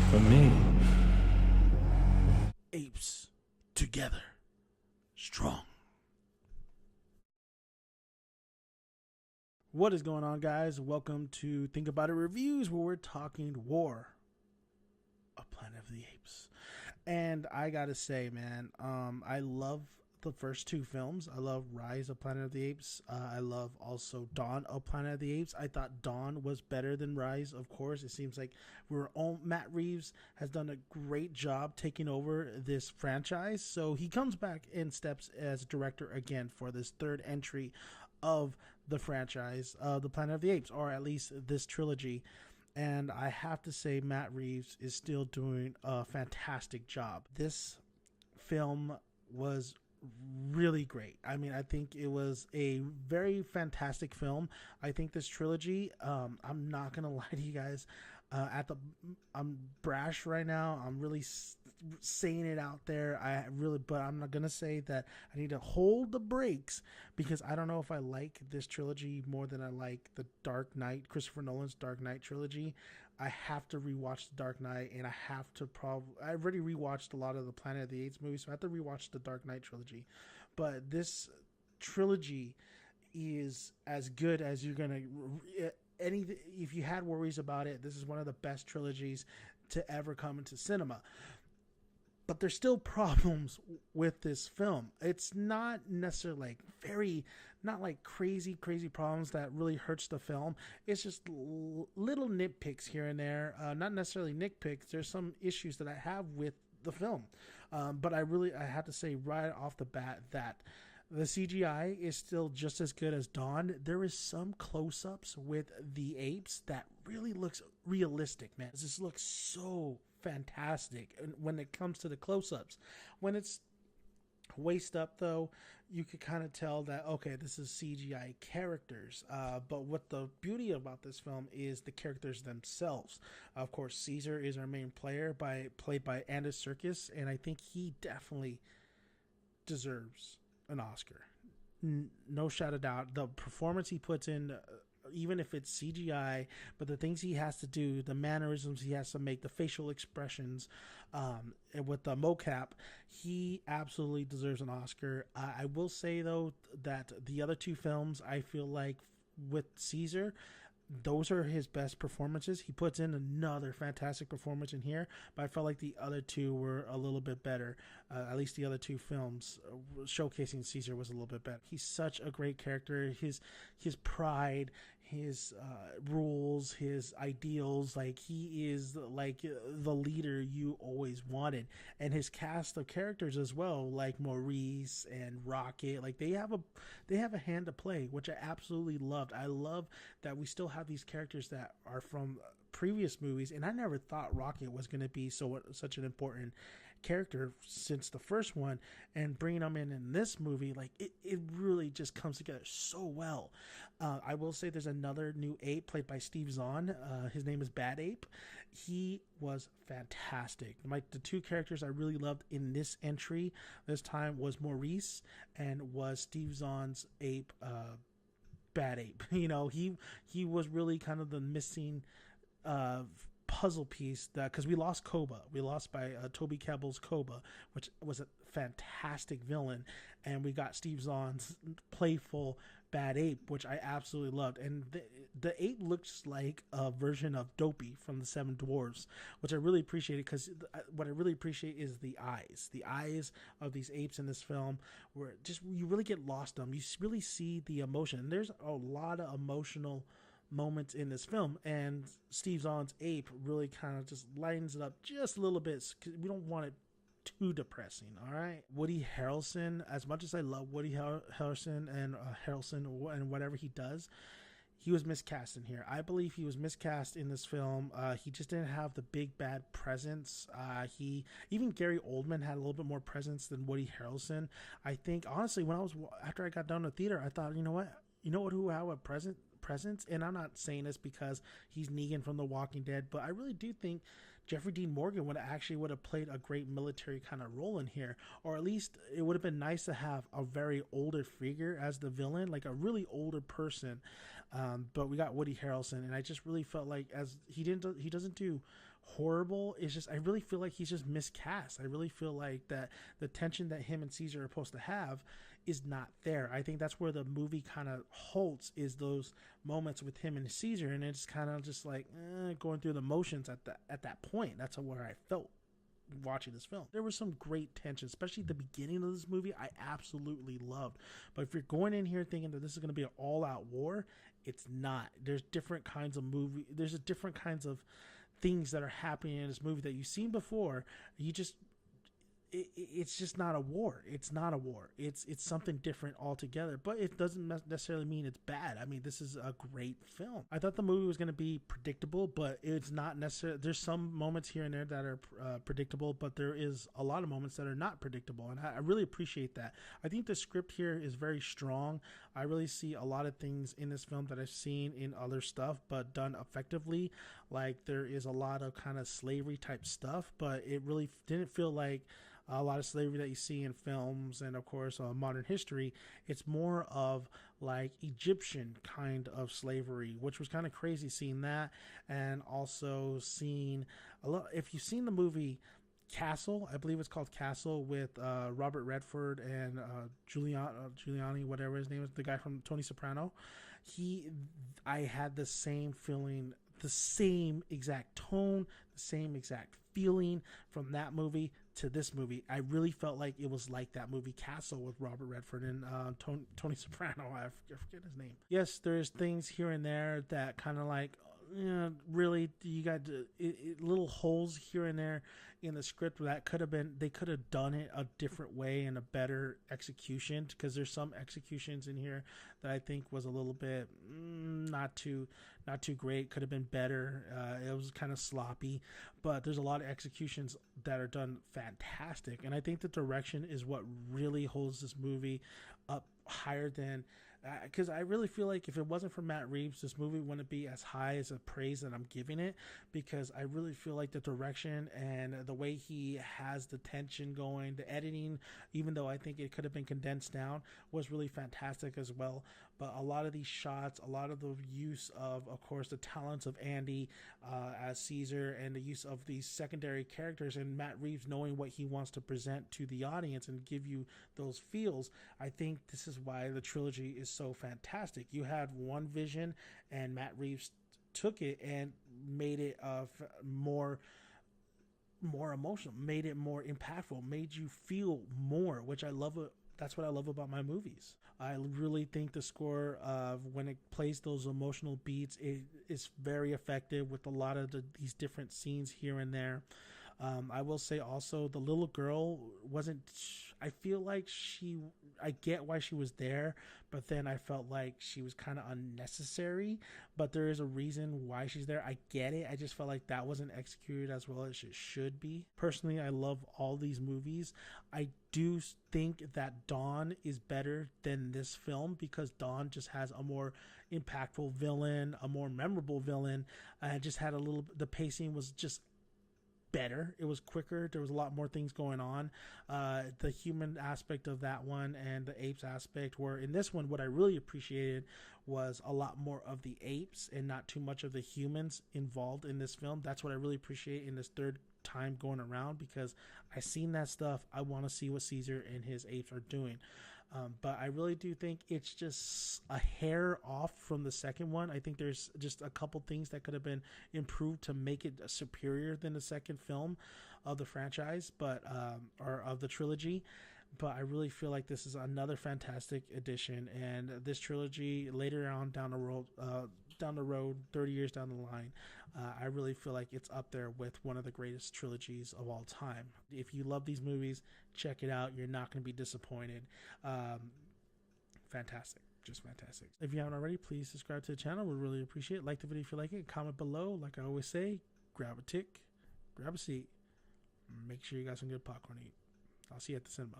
For me. Apes together, strong. What is going on, guys? Welcome to Think About It Reviews, where we're talking War, a Planet of the Apes. And I gotta say, man, I love the first two films. I love Rise of Planet of the Apes. I love also Dawn of Planet of the Apes. I thought Dawn was better than Rise, of course. It seems like Matt Reeves has done a great job taking over this franchise. So he comes back and steps as director again for this third entry of the franchise, the Planet of the Apes, or at least this trilogy. And I have to say, Matt Reeves is still doing a fantastic job. This film was really great. I mean, I think it was a very fantastic film. I think this trilogy, I'm not gonna lie to you guys, I'm brash right now. I'm really saying it out there. But I'm not gonna say that. I need to hold the brakes because I don't know if I like this trilogy more than I like the Dark Knight, Christopher Nolan's Dark Knight trilogy. I have to rewatch the Dark Knight, and I have to I've already rewatched a lot of the Planet of the Apes movies, so I have to rewatch the Dark Knight trilogy. But this trilogy is as good as you're gonna. Anything, if you had worries about it, this is one of the best trilogies to ever come into cinema. But there's still problems with this film. It's not necessarily not like crazy problems that really hurts the film. It's just little nitpicks here and there. Not necessarily nitpicks. There's some issues that I have with the film. But I have to say right off the bat that the CGI is still just as good as Dawn. There is some close-ups with the apes that really looks realistic, man. This looks so fantastic when it comes to the close-ups. When it's waist up, though, you could kind of tell that, okay, this is CGI characters. But what the beauty about this film is the characters themselves. Of course, Caesar is our main player, played by Andy Serkis, and I think he definitely deserves an Oscar. No shadow of doubt. The performance he puts in, even if it's CGI, but the things he has to do, the mannerisms he has to make, the facial expressions, and with the mocap, he absolutely deserves an Oscar. I will say, though, that the other two films, I feel like with Caesar, those are his best performances. He puts in another fantastic performance in here, but I felt like the other two were a little bit better. At least the other two films showcasing Caesar was a little bit better. He's such a great character. His pride, his rules, his ideals, like he is like the leader you always wanted. And his cast of characters as well, like Maurice and Rocket, like they have a hand to play, which I absolutely loved. I love that we still have these characters that are from previous movies, and I never thought Rocket was going to be such an important character since the first one, and bringing them in this movie, like it really just comes together so well. I will say there's another new ape played by Steve Zahn. His name is Bad Ape. He was fantastic. The two characters I really loved in this entry this time was Maurice and was Steve Zahn's ape, Bad Ape. You know, he was really kind of the missing puzzle piece, that because we lost Koba. We lost by Toby Kebbell's Koba, which was a fantastic villain, and we got Steve Zahn's playful Bad Ape, which I absolutely loved. And the ape looks like a version of Dopey from the Seven Dwarfs, which I really appreciated, because what I really appreciate is the eyes of these apes in this film, where just you really get lost in them. You really see the emotion. And there's a lot of emotional moments in this film, and Steve Zahn's ape really kind of just lightens it up just a little bit, because we don't want it too depressing. All right, Woody Harrelson, as much as I love Woody Harrelson and whatever he does, he was miscast in here. I believe he was miscast in this film. He just didn't have the big bad presence. Even Gary Oldman had a little bit more presence than Woody Harrelson. I think honestly, after I got done with theater, I thought, you know what, who had a presence, and I'm not saying this because he's Negan from The Walking Dead, but I really do think Jeffrey Dean Morgan would have played a great military kind of role in here, or at least it would have been nice to have a very older figure as the villain, like a really older person. But we got Woody Harrelson, and I just really felt like as he doesn't do horrible. It's just I really feel like he's just miscast. I really feel like that the tension that him and Caesar are supposed to have is not there. I think that's where the movie kind of halts, is those moments with him and Caesar, and it's kind of just like going through the motions at that point. That's where I felt watching this film. There was some great tension, especially the beginning of this movie. I absolutely loved. But if you're going in here thinking that this is going to be an all-out war, it's not. There's different kinds of movie. There's a different kinds of things that are happening in this movie that you've seen before. It's just not a war. It's not a war. It's something different altogether. But it doesn't necessarily mean it's bad. I mean, this is a great film. I thought the movie was going to be predictable, but it's not necessarily. There's some moments here and there that are predictable, but there is a lot of moments that are not predictable, and I really appreciate that. I think the script here is very strong. I really see a lot of things in this film that I've seen in other stuff, but done effectively. Like, there is a lot of kind of slavery type stuff, but it really didn't feel like a lot of slavery that you see in films and of course modern history. It's more of like Egyptian kind of slavery, which was kind of crazy seeing that. And also seeing a lot, if you've seen the movie Castle, I believe it's called Castle, with Robert Redford and Giuliani, whatever his name is, the guy from Tony Soprano. I had the same feeling, the same exact tone, the same exact feeling from that movie to this movie. I really felt like it was like that movie Castle with Robert Redford and Tony Soprano. I forget his name. Yes, there's things here and there that kind of like, really, you got little holes here and there in the script that they could have done it a different way and a better execution, because there's some executions in here that I think was a little bit not too great. Could have been better. It was kind of sloppy, but there's a lot of executions that are done fantastic, and I think the direction is what really holds this movie up higher than, because I really feel like if it wasn't for Matt Reeves, this movie wouldn't be as high as a praise that I'm giving it, because I really feel like the direction and the way he has the tension going, the editing, even though I think it could have been condensed down, was really fantastic as well. But a lot of these shots, a lot of the use of course, the talents of Andy as Caesar, and the use of these secondary characters, and Matt Reeves knowing what he wants to present to the audience and give you those feels, I think this is why the trilogy is so fantastic. You had one vision, and Matt Reeves took it and made it more emotional, made it more impactful, made you feel more, which I love. That's what I love about my movies. I really think the score, when it plays those emotional beats, it is very effective with a lot of these different scenes here and there. I will say also, the little girl wasn't, I feel like I get why she was there, but then I felt like she was kind of unnecessary, but there is a reason why she's there. I get it. I just felt like that wasn't executed as well as it should be. Personally, I love all these movies. I do think that Dawn is better than this film, because Dawn just has a more impactful villain, a more memorable villain. I just had the pacing was just better. It was quicker. There was a lot more things going on. The human aspect of that one and the apes aspect were in this one. What I really appreciated was a lot more of the apes and not too much of the humans involved in this film. That's what I really appreciate in this third time going around, because I seen that stuff. I want to see what Caesar and his apes are doing. But I really do think it's just a hair off from the second one. I think there's just a couple things that could have been improved to make it superior than the second film of the franchise, but or of the trilogy. But I really feel like this is another fantastic addition, and this trilogy later on down the road, 30 years down the line, I really feel like it's up there with one of the greatest trilogies of all time. If you love these movies, check it out. You're not going to be disappointed. Fantastic. Just fantastic. If you haven't already, please subscribe to the channel. We really appreciate it. Like the video if you like it. Comment below. Like I always say, grab a tick, grab a seat. Make sure you got some good popcorn to eat. I'll see you at the cinema.